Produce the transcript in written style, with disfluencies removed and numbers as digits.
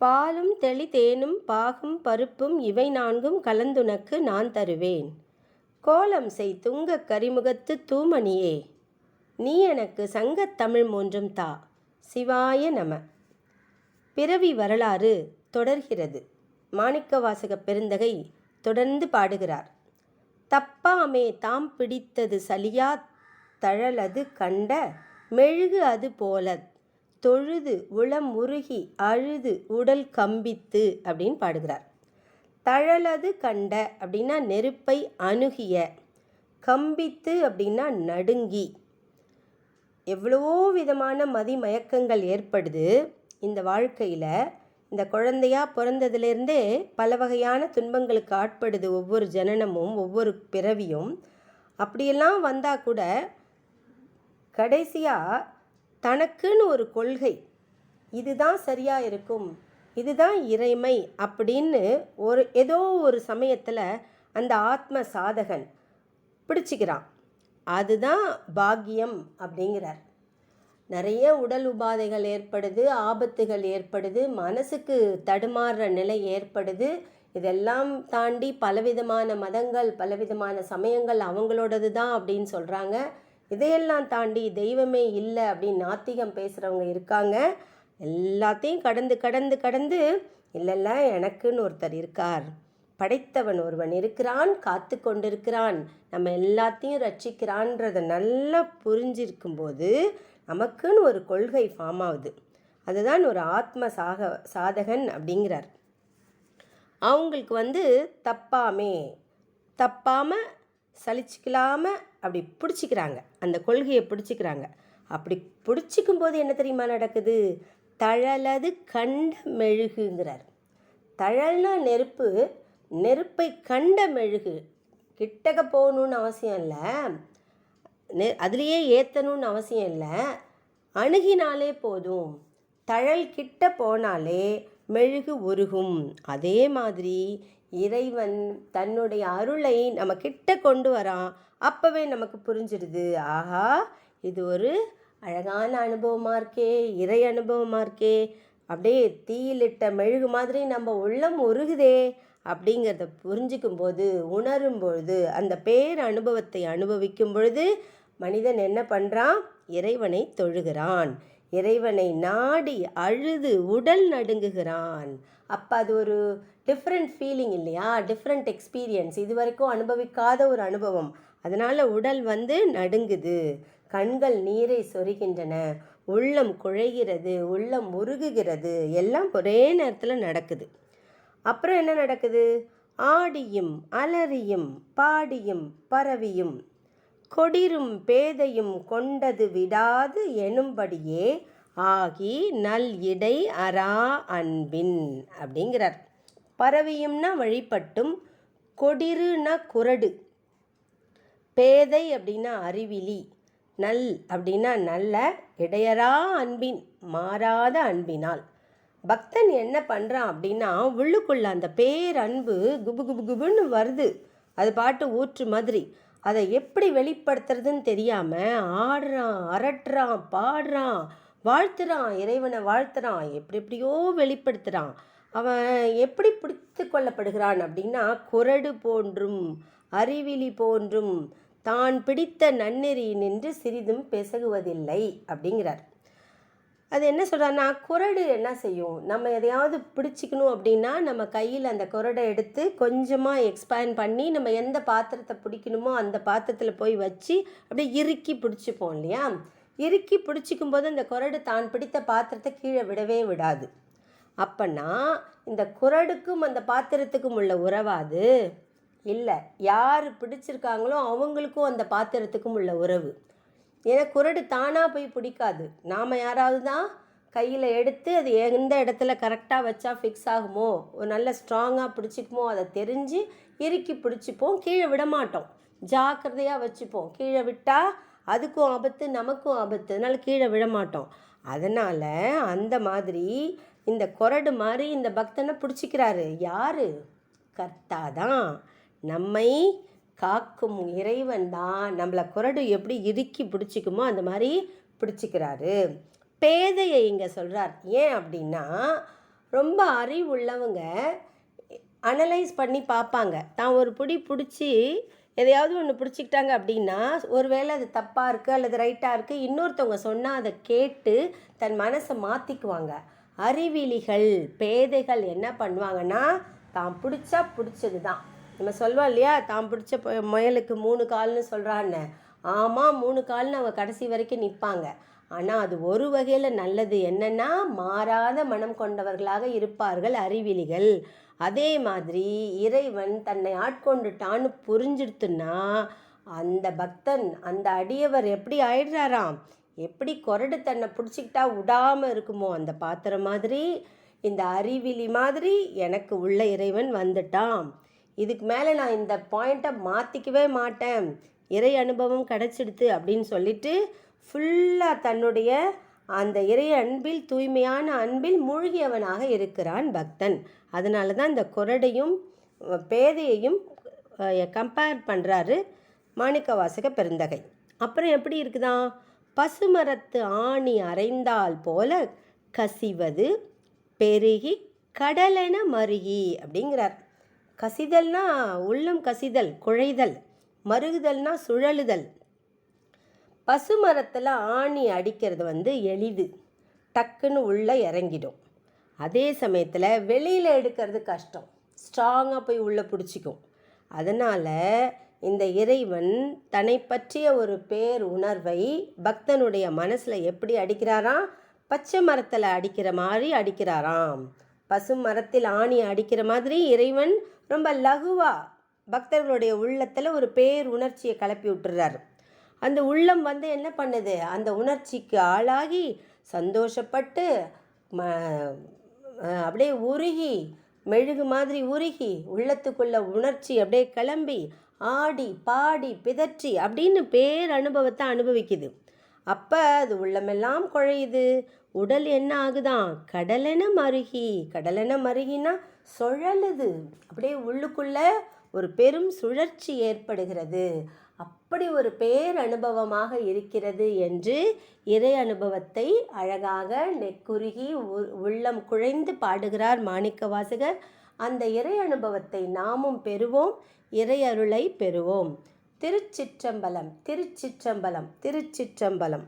பாலும் தெளிதேனும் பாகும் பருப்பும் இவை நான்கும் கலந்துனக்கு நான் தருவேன். கோலம் செய் துங்கக் கரிமுகத்து தூமணியே, நீ எனக்கு சங்கத் தமிழ் மூன்றும் தா. சிவாய நம. பிறவி வரலாறு தொடர்கிறது. மாணிக்கவாசகப் பெருந்தகை தொடர்ந்து பாடுகிறார். தப்பாமே தாம் பிடித்தது சலியா தழலது கண்ட மெழுகு அது போலத் தொழுது உளம் உருகி அழுது உடல் கம்பித்து அப்படின்னு பாடுகிறார். தழலது கண்ட அப்படின்னா நெருப்பை அணுகிய, கம்பித்து அப்படின்னா நடுங்கி. எவ்வளவோ விதமான மதிமயக்கங்கள் ஏற்படுது இந்த வாழ்க்கையில். இந்த குழந்தையாக பிறந்ததுலேருந்தே பல வகையான துன்பங்களுக்கு ஆட்படுது ஒவ்வொரு ஜனனமும் ஒவ்வொரு பிறவியும். அப்படியெல்லாம் வந்தால் கூட கடைசியாக தனக்குன்னு ஒரு கொள்கை, இதுதான் சரியாக இருக்கும், இதுதான் இறைமை அப்படின்னு ஏதோ ஒரு சமயத்தில் அந்த ஆத்ம சாதகன் பிடிச்சிக்கிறான். அதுதான் பாக்கியம் அப்படிங்கிறார். நிறைய உடல் உபாதைகள் ஏற்படுது, ஆபத்துகள் ஏற்படுது, மனசுக்கு தடுமாறுற நிலை ஏற்படுது. இதெல்லாம் தாண்டி பலவிதமான மதங்கள் பலவிதமான சமயங்கள் அவங்களோடது தான் அப்படின்னு சொல்கிறாங்க. இதையெல்லாம் தாண்டி தெய்வமே இல்லை அப்படின்னு நாத்திகம் பேசுகிறவங்க இருக்காங்க. எல்லாத்தையும் கடந்து கடந்து கடந்து இல்லைல்ல, எனக்குன்னு ஒருத்தர் இருக்கார், படைத்தவன் ஒருவன் இருக்கிறான், காத்து கொண்டிருக்கிறான், நம்ம எல்லாத்தையும் ரட்சிக்கிறான்றதை நல்லா புரிஞ்சிருக்கும்போது நமக்குன்னு ஒரு கொள்கை ஃபார்ம் ஆகுது. அதுதான் ஒரு ஆத்ம சாதகன் அப்படிங்கிறார். அவங்களுக்கு தப்பாமல் சலிச்சிக்கலாமல் அப்படி பிடிச்சிக்கிறாங்க, அந்த கொள்கையை பிடிச்சிக்கிறாங்க. அப்படி பிடிச்சிக்கும் போது என்ன தெரியுமா நடக்குது? தழலது கண்ட மெழுகுங்கிறார். தழல்னா நெருப்பு, நெருப்பை கண்ட மெழுகு. கிட்டக்க போகணுன்னு அவசியம் இல்லை, அதுலேயே ஏற்றணும்னு அவசியம் இல்லை, அணுகினாலே போதும். தழல் கிட்ட போனாலே மெழுகு உருகும். அதே மாதிரி இறைவன் தன்னுடைய அருளை நம்ம கிட்ட கொண்டு வரான். அப்போவே நமக்கு புரிஞ்சிடுது, ஆஹா இது ஒரு அழகான அனுபவமாக இருக்கே, இறை அனுபவமாக இருக்கே, அப்படியே தீயிலிட்ட மெழுகு மாதிரி நம்ம உள்ளம் உருகுதே அப்படிங்கிறத புரிஞ்சிக்கும் போது, உணரும் பொழுது, அந்த பேர் அனுபவத்தை அனுபவிக்கும் பொழுது மனிதன் என்ன பண்ணுறான்? இறைவனை தொழுகிறான், இறைவனை நாடி அழுது உடல் நடுங்குகிறான். அப்போ அது ஒரு டிஃப்ரெண்ட் ஃபீலிங் இல்லையா, டிஃப்ரெண்ட் எக்ஸ்பீரியன்ஸ், இது வரைக்கும் அனுபவிக்காத ஒரு அனுபவம். அதனால் உடல் நடுங்குது, கண்கள் நீரை சொரிகின்றன, உள்ளம் குழைகிறது, உள்ளம் உருகுகிறது, எல்லாம் ஒரே நேரத்தில் நடக்குது. அப்புறம் என்ன நடக்குது? ஆடியும் அலறியும் பாடியும் பரவியும் கொடிரும் பேதையும் கொண்டது விடாது எனும்படியே ஆகி நல் இடை அரா அன்பின் அப்படிங்கிறார். பரவியும்னா வழிபட்டும், கொடிருன்னா குரடு, பேதை அப்படின்னா அறிவிலி, நல் அப்படின்னா நல்ல, இடையரா அன்பின் மாறாத அன்பினால். பக்தன் என்ன பண்ணுறான் அப்படின்னா, உள்ளுக்குள்ள அந்த பேரன்பு குபு குபு குபுன்னு வருது, அது பாட்டு ஊற்று மாதிரி. அதை எப்படி வெளிப்படுத்துறதுன்னு தெரியாமல் ஆடுறான், அரட்டுறான், பாடுறான், வாழ்த்துறான், இறைவனை வாழ்த்துறான், எப்படியோ வெளிப்படுத்துகிறான். அவன் எப்படி பிடித்து கொள்ளப்படுகிறான் அப்படின்னா, குரடு போன்றும் அறிவிலி போன்றும் தான் பிடித்த நன்னெறி நின்று சிறிதும் பெசகுவதில்லை அப்படிங்கிறார். அது என்ன சொல்கிறான்னா, குரடு என்ன செய்யும்? நம்ம எதையாவது பிடிச்சிக்கணும் அப்படின்னா நம்ம கையில் அந்த குரடை எடுத்து கொஞ்சமாக எக்ஸ்பேண்ட் பண்ணி நம்ம எந்த பாத்திரத்தை பிடிக்கணுமோ அந்த பாத்திரத்தில் போய் வச்சு அப்படியே இறுக்கி பிடிச்சிப்போம் இல்லையா? இறுக்கி பிடிச்சிக்கும் போது அந்த குரடு தான் பிடித்த பாத்திரத்தை கீழே விடவே விடாது. அப்போன்னா இந்த குரடுக்கும் அந்த பாத்திரத்துக்கும் உள்ள உறவாது இல்லை, யார் பிடிச்சிருக்காங்களோ அவங்களுக்கும் அந்த பாத்திரத்துக்கும் உள்ள உறவு. ஏன்னா குரடு தானாக போய் பிடிக்காது, நாம் யாராவது தான் கையில் எடுத்து அது எந்த இடத்துல கரெக்டாக வச்சா ஃபிக்ஸ் ஆகுமோ, ஒரு நல்ல ஸ்ட்ராங்காக பிடிச்சிக்குமோ அதை தெரிஞ்சு இறுக்கி பிடிச்சிப்போம், கீழே விட மாட்டோம், ஜாக்கிரதையாக வச்சுப்போம். கீழே விட்டால் அதுக்கும் ஆபத்து நமக்கும் ஆபத்து, அதனால் கீழே விட மாட்டோம். அதனால் அந்த மாதிரி இந்த குரடு மாதிரி இந்த பக்தனை பிடிச்சிக்கிறாரு. யார்? கர்த்தா தான், நம்மை காக்கும் இறைவன் தான் நம்மளை குரடு எப்படி இறுக்கி பிடிச்சிக்குமோ அந்த மாதிரி பிடிச்சிக்கிறாரு. பேதையை இங்கே சொல்கிறார். ஏன் அப்படின்னா, ரொம்ப அறிவுள்ளவங்க அனலைஸ் பண்ணி பார்ப்பாங்க. தான் ஒரு பிடி பிடிச்சி எதையாவது ஒன்று பிடிச்சிக்கிட்டாங்க அப்படின்னா, ஒரு வேளை அது தப்பாக இருக்குது அல்லது ரைட்டாக இருக்குது, இன்னொருத்தவங்க சொன்னால் அதை கேட்டு தன் மனசை மாற்றிக்குவாங்க. அறிவிலிகள், பேதைகள் என்ன பண்ணுவாங்கன்னா, தான் பிடிச்சா பிடிச்சது தான். நம்ம சொல்வோம் இல்லையா, தான் பிடிச்ச முயலுக்கு 3 கால்னு சொல்கிறான்னு. ஆமாம், 3 கால்னு அவங்க கடைசி வரைக்கும் நிற்பாங்க. ஆனால் அது ஒரு வகையில் நல்லது என்னென்னா, மாறாத மனம் கொண்டவர்களாக இருப்பார்கள் அறிவிலிகள். அதே மாதிரி இறைவன் தன்னை ஆட்கொண்டுட்டான்னு புரிஞ்சிடுத்துன்னா, அந்த பக்தன், அந்த அடியவர் எப்படி ஆயிடுறாராம், எப்படி கொரடு தன்னை பிடிச்சிக்கிட்டா விடாமல் இருக்குமோ அந்த பாத்திரம் மாதிரி, இந்த அறிவிலி மாதிரி எனக்கு உள்ள இறைவன் வந்துட்டான். இதுக்கு மேலே நான் இந்த பாயிண்ட்டை மாற்றிக்கவே மாட்டேன், இறை அனுபவம் கிடச்சிடுது அப்படின்னு சொல்லிட்டு ஃபுல்லாக தன்னுடைய அந்த இறை அன்பில், தூய்மையான அன்பில் மூழ்கியவனாக இருக்கிறான் பக்தன். அதனால தான் இந்த கொரடையும் பேதையையும் கம்பேர் பண்ணுறாரு மாணிக்கவாசக பெருந்தகை. அப்புறம் எப்படி இருக்குதான், பசுமரத்து ஆணி அரைந்தால் போல கசிவது பெருகி கடலென மருகி அப்படிங்கிறார். கசிதல்னா உள்ளம் கசிதல், குழைதல். மருகுதல்னா சுழலுதல். பசுமரத்தில் ஆணி அடிக்கிறது எளிது, டக்குன்னு உள்ளே இறங்கிடும். அதே சமயத்தில் வெளியில் எடுக்கிறது கஷ்டம், ஸ்ட்ராங்காக போய் உள்ளே பிடிச்சிக்கும். அதனால் இந்த இறைவன் தன்னை பற்றிய ஒரு பேர் உணர்வை பக்தனுடைய மனசில் எப்படி அடிக்கிறாராம், பச்சை மரத்தில் அடிக்கிற மாதிரி அடிக்கிறாராம். பசு மரத்தில் ஆணி அடிக்கிற மாதிரி இறைவன் ரொம்ப லகுவாக பக்தர்களுடைய உள்ளத்தில் ஒரு பேர் உணர்ச்சியை கிளப்பி விட்டுறாரு. அந்த உள்ளம் என்ன பண்ணுது, அந்த உணர்ச்சிக்கு ஆளாகி சந்தோஷப்பட்டு அப்படியே உருகி, மெழுகு மாதிரி உருகி, உள்ளத்துக்குள்ள உணர்ச்சி அப்படியே கிளம்பி ஆடி பாடி பிதற்றி அப்படின்னு பேர் அனுபவத்தை அனுபவிக்குது. அப்போ அது உள்ளமெல்லாம் குழையுது, உடல் என்ன ஆகுதான், கடலென மருகி. கடலென மருகினா சுழலுது, அப்படியே உள்ளுக்குள்ள ஒரு பெரும் சுழற்சி ஏற்படுகிறது. அப்படி ஒரு பேர் அனுபவமாக இருக்கிறது என்று இறை அனுபவத்தை அழகாக நெக்குருகி உள்ளம் குழைந்து பாடுகிறார் மாணிக்கவாசகர். அந்த இறை அனுபவத்தை நாமும் பெறுவோம், இறை அருளை பெறுவோம். திருச்சிற்றம்பலம், திருச்சிற்றம்பலம், திருச்சிற்றம்பலம்.